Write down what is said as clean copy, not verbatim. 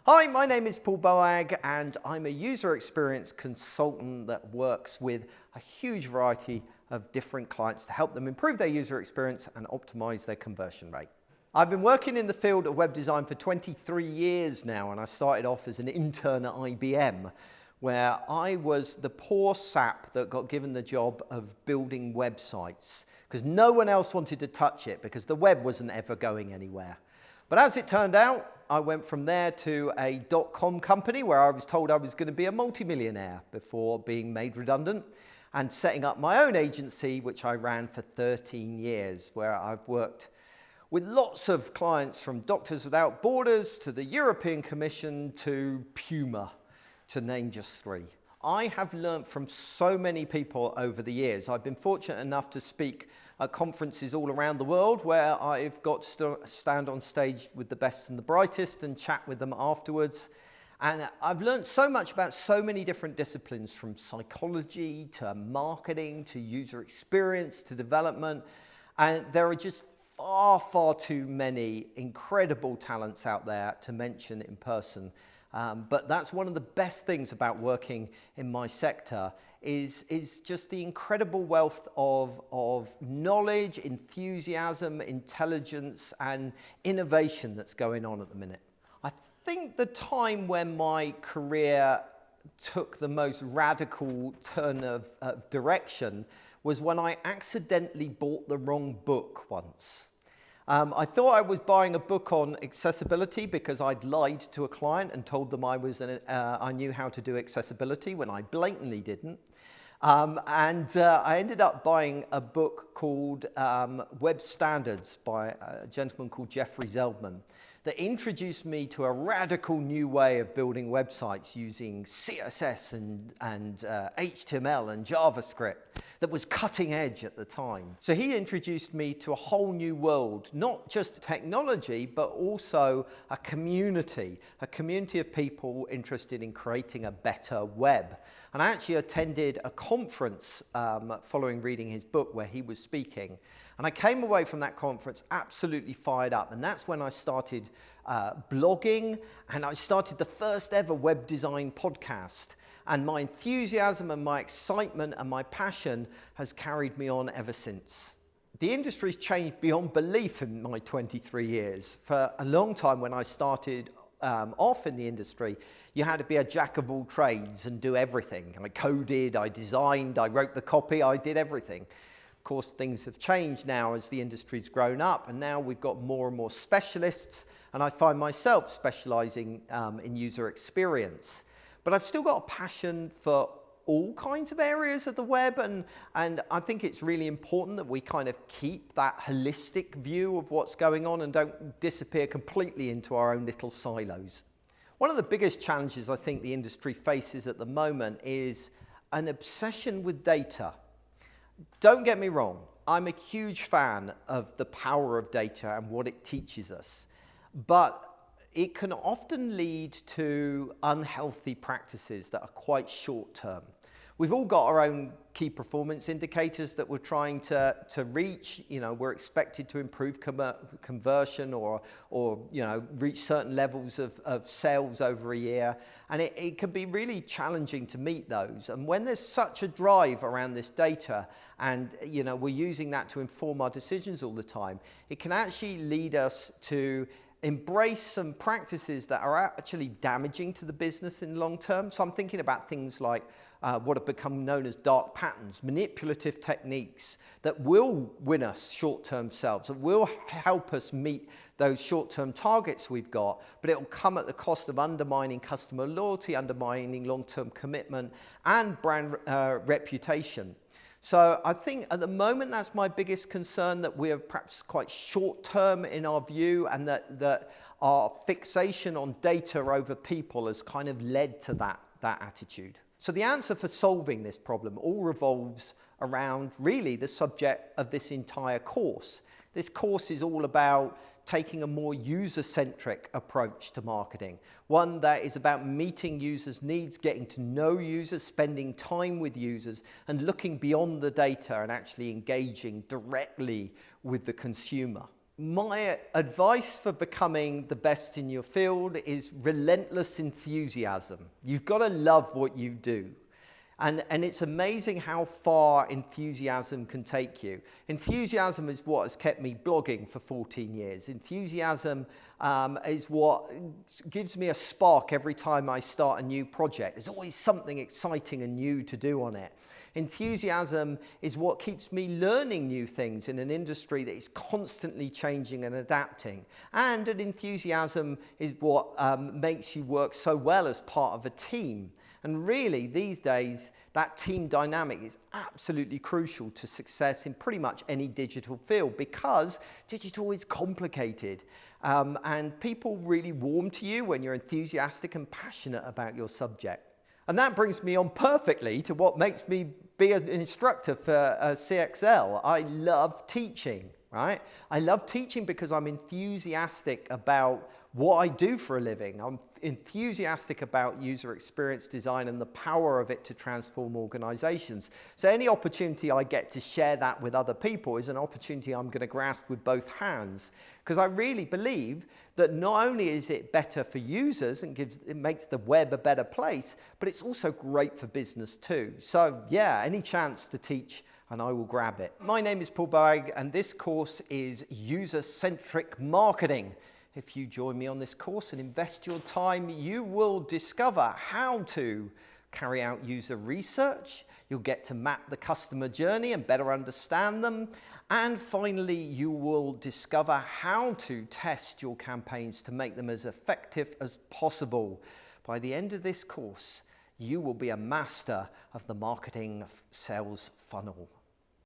Hi, my name is Paul Boag and I'm a user experience consultant that works with a huge variety of different clients to help them improve their user experience and optimize their conversion rate. I've been working in the field of web design for 23 years now, and I started off as an intern at IBM where I was the poor sap that got given the job of building websites because no one else wanted to touch it because the web wasn't ever going anywhere. But as it turned out, I went from there to a .com company where I was told I was going to be a multimillionaire before being made redundant, and setting up my own agency, which I ran for 13 years, where I've worked with lots of clients from Doctors Without Borders to the European Commission to Puma, to name just three. I have learned from so many people over the years. I've been fortunate enough to speak at conferences all around the world where I've got to stand on stage with the best and the brightest and chat with them afterwards. And I've learned so much about so many different disciplines, from psychology to marketing to user experience to development. And there are just far, far too many incredible talents out there to mention in person. But that's one of the best things about working in my sector is just the incredible wealth of knowledge, enthusiasm, intelligence, and innovation that's going on at the minute. I think the time when my career took the most radical turn of direction was when I accidentally bought the wrong book once. I thought I was buying a book on accessibility because I'd lied to a client and told them I knew how to do accessibility when I blatantly didn't. I ended up buying a book called Web Standards by a gentleman called Jeffrey Zeldman that introduced me to a radical new way of building websites using CSS and HTML and JavaScript that was cutting edge at the time. So he introduced me to a whole new world, not just technology, but also a community of people interested in creating a better web. And I actually attended a conference following reading his book where he was speaking. And I came away from that conference absolutely fired up. And that's when I started blogging, and I started the first ever web design podcast. And my enthusiasm and my excitement and my passion has carried me on ever since. The industry's changed beyond belief in my 23 years. For a long time when I started off in the industry, you had to be a jack of all trades and do everything. I coded, I designed, I wrote the copy, I did everything. Of course, things have changed now as the industry's grown up, and now we've got more and more specialists, and I find myself specializing in user experience. But I've still got a passion for all kinds of areas of the web, and I think it's really important that we kind of keep that holistic view of what's going on and don't disappear completely into our own little silos. One of the biggest challenges I think the industry faces at the moment is an obsession with data. Don't get me wrong, I'm a huge fan of the power of data and what it teaches us, but it can often lead to unhealthy practices that are quite short term. We've all got our own key performance indicators that we're trying to reach. You know, we're expected to improve conversion or reach certain levels of sales over a year. And it can be really challenging to meet those. And when there's such a drive around this data and, we're using that to inform our decisions all the time, it can actually lead us to embrace some practices that are actually damaging to the business in the long term. So I'm thinking about things like what have become known as dark patterns, manipulative techniques that will win us short-term sales, that will help us meet those short-term targets we've got, but it will come at the cost of undermining customer loyalty, undermining long-term commitment and brand reputation. So I think at the moment that's my biggest concern, that we are perhaps quite short-term in our view, and that our fixation on data over people has kind of led to that attitude. So the answer for solving this problem all revolves around really the subject of this entire course. This course is all about taking a more user-centric approach to marketing, one that is about meeting users' needs, getting to know users, spending time with users, and looking beyond the data and actually engaging directly with the consumer. My advice for becoming the best in your field is relentless enthusiasm. You've got to love what you do. And it's amazing how far enthusiasm can take you. Enthusiasm is what has kept me blogging for 14 years. Enthusiasm is what gives me a spark every time I start a new project. There's always something exciting and new to do on it. Enthusiasm is what keeps me learning new things in an industry that is constantly changing and adapting. And an enthusiasm is what makes you work so well as part of a team. And really, these days, that team dynamic is absolutely crucial to success in pretty much any digital field, because digital is complicated. And people really warm to you when you're enthusiastic and passionate about your subject. And that brings me on perfectly to what makes me be an instructor for CXL. I love teaching, right? I love teaching because I'm enthusiastic about what I do for a living. I'm enthusiastic about user experience design and the power of it to transform organizations. So any opportunity I get to share that with other people is an opportunity I'm going to grasp with both hands, because I really believe that not only is it better for users and it makes the web a better place, but it's also great for business too. So yeah, any chance to teach, and I will grab it. My name is Paul Boag, and this course is user-centric marketing. If you join me on this course and invest your time, you will discover how to carry out user research. You'll get to map the customer journey and better understand them. And finally, you will discover how to test your campaigns to make them as effective as possible. By the end of this course, you will be a master of the marketing sales funnel.